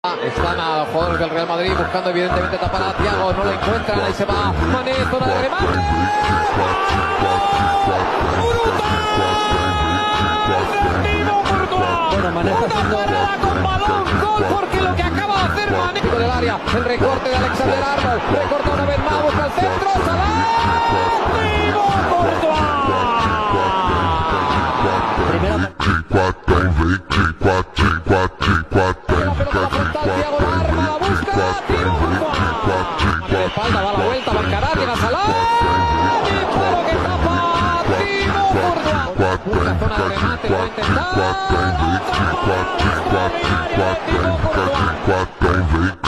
Están a los jugadores del Real Madrid buscando evidentemente tapar a Thiago, no lo encuentran, ahí se va Mané, zona de remate. Bueno, Mané está haciendo con balón, gol, porque lo que acaba de hacer Mané del área, el recorte de Alexander Arnold, recorta una vez más, busca el centro, Salah, espalda, da la vuelta, Bancará, llega Salah, disparo que tapa Timo Courtois, busca zona de remate, lo va a intentar, Timo Courtois.